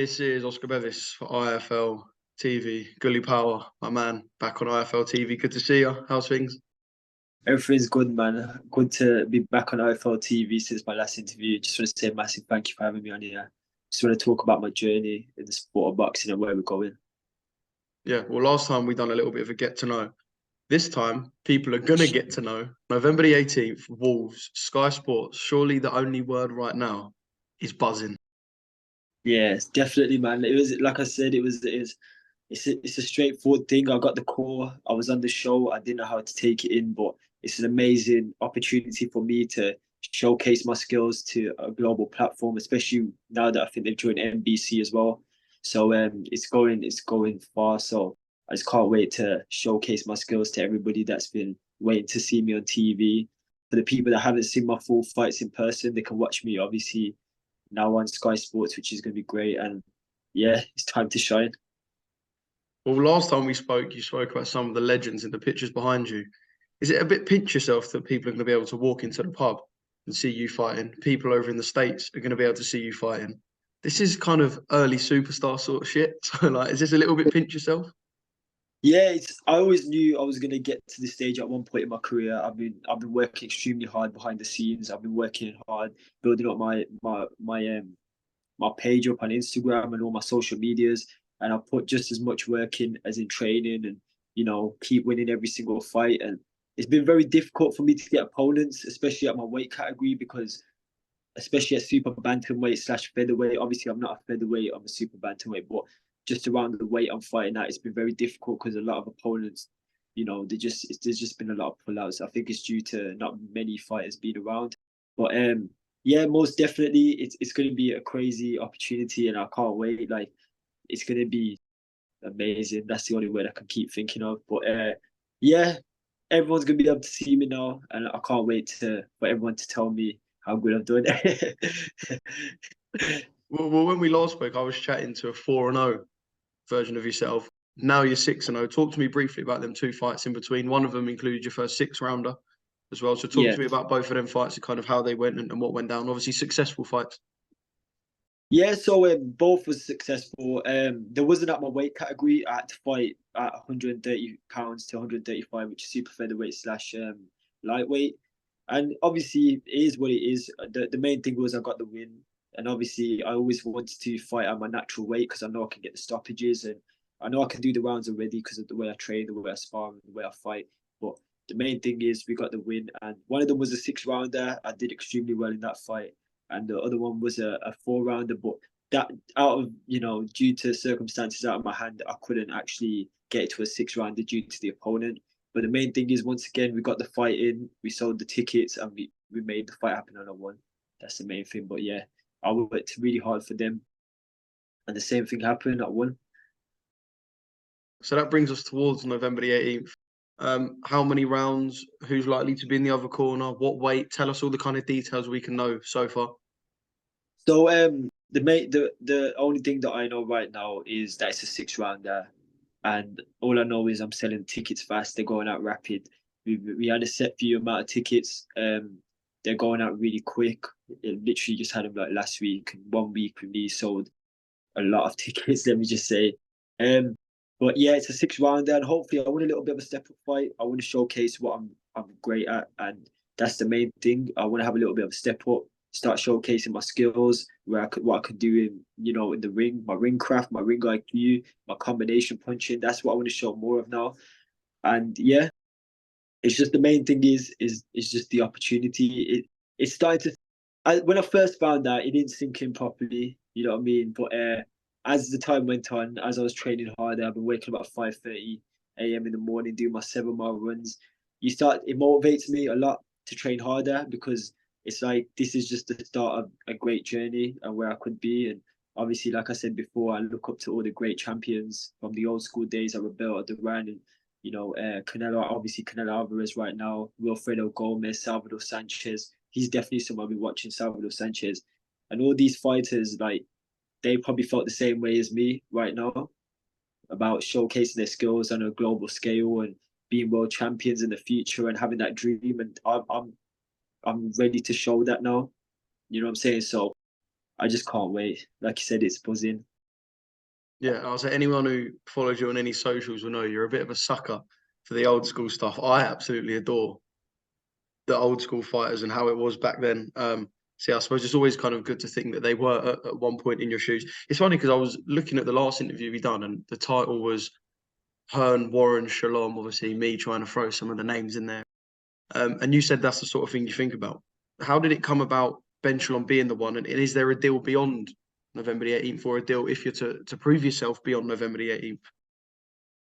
This is Oscar Bevis for IFL TV. Gully Powar, my man, back on IFL TV. Good to see you. How's things? Everything's good, man. Good to be back on IFL TV since my last interview. Just want to say a massive thank you for having me on here. Just want to talk about my journey in the sport of boxing and where we're going. Yeah, well, last time we done a little bit of a get to know. This time, people are going to get to know. November the 18th, Wolves, Sky Sports. Surely the only word right now is buzzing. Yes, definitely, man. It was like I said, it's a straightforward thing. I got the call. I was on the show. I didn't know how to take it in, but it's an amazing opportunity for me to showcase my skills to a global platform, especially now that I think they've joined NBC as well. So it's going far. So I just can't wait to showcase my skills to everybody that's been waiting to see me on TV. For the people that haven't seen my full fights in person, they can watch me obviously now on Sky Sports, which is going to be great. And yeah, it's time to shine. Well, last time we spoke, you spoke about some of the legends in the pictures behind you. Is it a bit pinch yourself that people are going to be able to walk into the pub and see you fighting? People over in the States are going to be able to see you fighting. This is kind of early superstar sort of shit. So, like, is this a little bit pinch yourself? Yeah, I always knew I was gonna get to this stage at one point in my career. I've been working extremely hard behind the scenes. I've been working hard, building up my page up on Instagram and all my social medias, and I put just as much work in as in training, and keep winning every single fight. And it's been very difficult for me to get opponents, especially at my weight category, because especially at super bantamweight slash featherweight. Obviously, I'm not a featherweight, I'm a super bantamweight, but just around the weight I'm fighting at, it's been very difficult because a lot of opponents, there's just been a lot of pullouts. I think it's due to not many fighters being around. But yeah, most definitely, it's going to be a crazy opportunity, and I can't wait. Like, it's going to be amazing. That's the only word I can keep thinking of. But yeah, everyone's gonna be able to see me now, and I can't wait for everyone to tell me how good I'm doing. Well, when we last spoke, I was chatting to a 4-0 version of yourself. Now you're 6-0. Talk to me briefly about them two fights in between. One of them included your first six-rounder as well. So talk Yeah, to me about both of them fights and kind of how they went and what went down. Obviously, successful fights. yeah. So both was successful. There wasn't at my weight category. I had to fight at 130 pounds to 135, which is super featherweight slash lightweight. And obviously, it is what it is. The main thing was I got the win. And obviously, I always wanted to fight at my natural weight because I know I can get the stoppages, and I know I can do the rounds already because of the way I train, the way I spar, and the way I fight. But the main thing is we got the win. And one of them was a 6-rounder. I did extremely well in that fight. And the other one was a 4-rounder. But that out of, due to circumstances out of my hand, I couldn't actually get it to a 6-rounder due to the opponent. But the main thing is, once again, we got the fight in, we sold the tickets, and we made the fight happen, and I won. That's the main thing. But yeah, I worked really hard for them, and the same thing happened. I won. So that brings us towards November the 18th. How many rounds? Who's likely to be in the other corner? What weight? Tell us all the kind of details we can know so far. So the only thing that I know right now is that it's a 6-rounder, and all I know is I'm selling tickets fast. They're going out rapid. We had a set few amount of tickets. They're going out really quick. It literally just had them like last week. And 1 week we sold a lot of tickets. Let me just say. Um, but yeah, it's a 6-rounder, and hopefully I want a little bit of a step up fight. I want to showcase what I'm great at, and that's the main thing. I want to have a little bit of a step up, start showcasing my skills, what I could do in the ring, my ring craft, my ring IQ, my combination punching. That's what I want to show more of now. And yeah, it's just the main thing is just the opportunity. It started to. When I first found out, it didn't sink in properly. You know what I mean? But as the time went on, as I was training harder, I've been waking up at 5:30 a.m. in the morning, doing my 7-mile runs. It motivates me a lot to train harder, because it's like this is just the start of a great journey and where I could be. And obviously, like I said before, I look up to all the great champions from the old school days. I Roberto Duran, and Canelo, obviously Canelo Alvarez right now, Wilfredo Gomez, Salvador Sanchez. He's definitely someone I've been watching, Salvador Sanchez. And all these fighters, like, they probably felt the same way as me right now about showcasing their skills on a global scale and being world champions in the future and having that dream. And I'm ready to show that now. You know what I'm saying? So I just can't wait. Like you said, it's buzzing. Yeah, I'll say anyone who follows you on any socials will know you're a bit of a sucker for the old school stuff. I absolutely adore the old school fighters and how it was back then. So yeah, I suppose it's always kind of good to think that they were at one point in your shoes. It's funny because I was looking at the last interview we done, and the title was Hearn, Warren, Shalom. Obviously, me trying to throw some of the names in there. And you said that's the sort of thing you think about. How did it come about, Ben Shalom being the one? And is there a deal beyond November the 18th, or a deal if you're to prove yourself beyond November the 18th?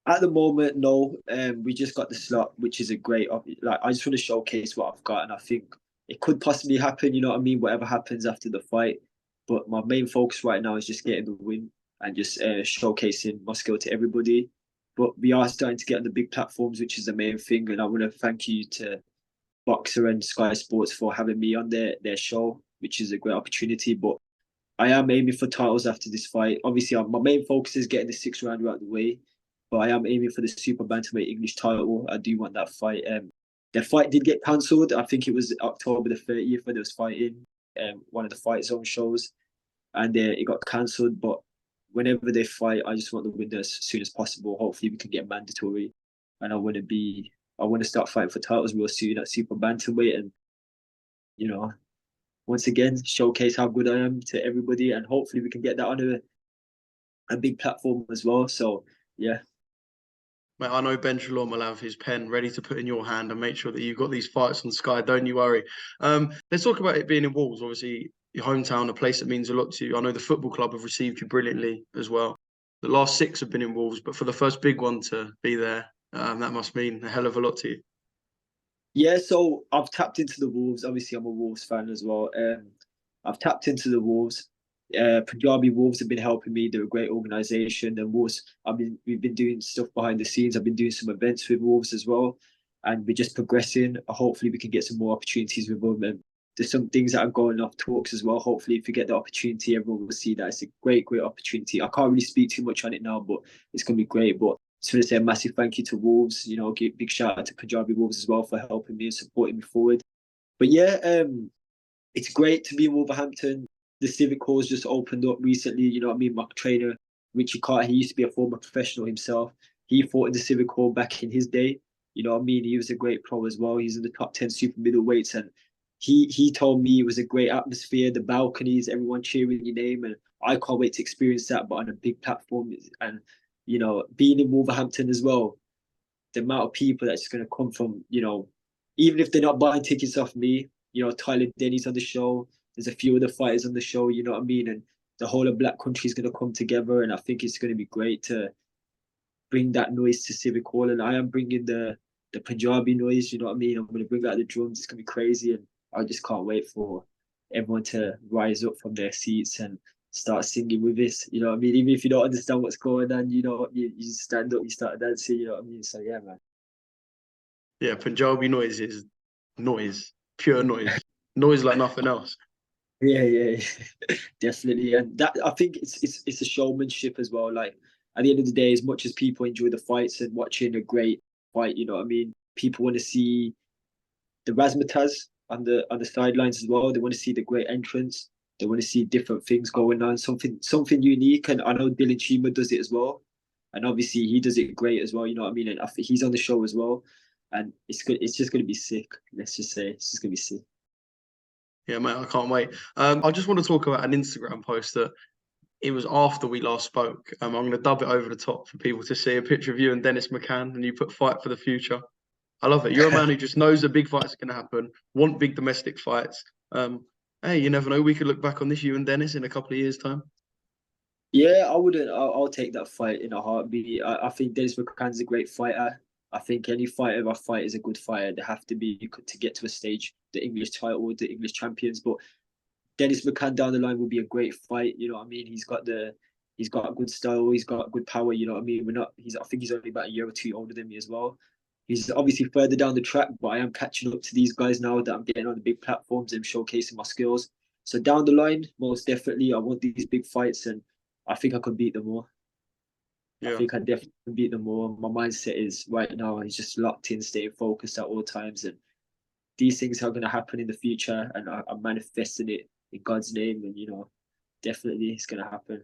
At the moment, no. We just got the slot, which is a great. Like, I just want to showcase what I've got, and I think it could possibly happen. You know what I mean? Whatever happens after the fight, but my main focus right now is just getting the win and just showcasing my skill to everybody. But we are starting to get on the big platforms, which is the main thing. And I want to thank you to Boxer and Sky Sports for having me on their show, which is a great opportunity. But I am aiming for titles after this fight. Obviously, my main focus is getting the 6th round out of the way, but I am aiming for the super bantamweight English title. I do want that fight. The fight did get cancelled. I think it was October the 30th when they was fighting one of the Fight Zone shows, and it got cancelled. But whenever they fight, I just want the win as soon as possible. Hopefully, we can get mandatory, and I want to start fighting for titles real soon at super bantamweight, and you know, once again showcase how good I am to everybody, and hopefully we can get that on a big platform as well. So yeah. Mate, I know Ben Shalom will have his pen ready to put in your hand and make sure that you've got these fights on Sky. Don't you worry. Let's talk about it being in Wolves. Obviously, your hometown, a place that means a lot to you. I know the football club have received you brilliantly as well. The last 6 have been in Wolves, but for the first big one to be there, that must mean a hell of a lot to you. Yeah, so I've tapped into the Wolves. Obviously, I'm a Wolves fan as well. I've tapped into the Wolves. Punjabi Wolves have been helping me. They're a great organisation. And Wolves, we've been doing stuff behind the scenes. I've been doing some events with Wolves as well, and we're just progressing. Hopefully, we can get some more opportunities with them. And there's some things that are going off talks as well. Hopefully, if we get the opportunity, everyone will see that it's a great, great opportunity. I can't really speak too much on it now, but it's going to be great. But just want to say a massive thank you to Wolves. You know, give big shout out to Punjabi Wolves as well for helping me and supporting me forward. But yeah, it's great to be in Wolverhampton. The Civic Hall's just opened up recently. You know what I mean? My trainer, Richie Carter, he used to be a former professional himself. He fought in the Civic Hall back in his day. You know what I mean? He was a great pro as well. He's in the top 10 super middleweights. And he told me it was a great atmosphere, the balconies, everyone cheering your name. And I can't wait to experience that, but on a big platform. And, you know, being in Wolverhampton as well, the amount of people that's going to come from, you know, even if they're not buying tickets off me, you know, Tyler Denny's on the show. There's a few other fighters on the show, you know what I mean? And the whole of Black Country is going to come together. And I think it's going to be great to bring that noise to Civic Hall. And I am bringing the Punjabi noise, you know what I mean? I'm going to bring out the drums. It's going to be crazy. And I just can't wait for everyone to rise up from their seats and start singing with this. You know what I mean? Even if you don't understand what's going on, you know, you stand up, you start dancing, you know what I mean? So yeah, man. Yeah, Punjabi noise is noise, pure noise, noise like nothing else. Yeah, yeah, definitely. And that, I think it's a showmanship as well. Like, at the end of the day, as much as people enjoy the fights and watching a great fight, you know what I mean? People want to see the razzmatazz on the sidelines as well. They want to see the great entrance. They want to see different things going on, something unique. And I know Dylan Chima does it as well. And obviously he does it great as well, you know what I mean? And I think he's on the show as well. And it's good, it's just gonna be sick. Let's just say it's just gonna be sick. Yeah, mate, I can't wait. I just want to talk about an Instagram post that it was after we last spoke. I'm going to dub it over the top for people to see a picture of you and Dennis McCann, and you put "fight for the future." I love it. You're a man who just knows that big fights are going to happen, want big domestic fights. Hey, you never know. We could look back on this, you and Dennis, in a couple of years' time. Yeah, I wouldn't. I'll take that fight in a heartbeat. I think Dennis McCann's a great fighter. I think any fighter I fight is a good fighter. They have to be to get to a stage, the English title, the English champions. But Dennis McCann down the line will be a great fight. You know what I mean? He's got a good style. He's got good power. You know what I mean? We're not. I think he's only about a year or two older than me as well. He's obviously further down the track, but I am catching up to these guys now that I'm getting on the big platforms and showcasing my skills. So down the line, most definitely, I want these big fights, and I think I could beat them all. I Yeah. think I definitely can beat them all. My mindset is right now is just locked in, staying focused at all times, and these things are going to happen in the future, and I'm manifesting it in God's name, and you know, definitely it's going to happen.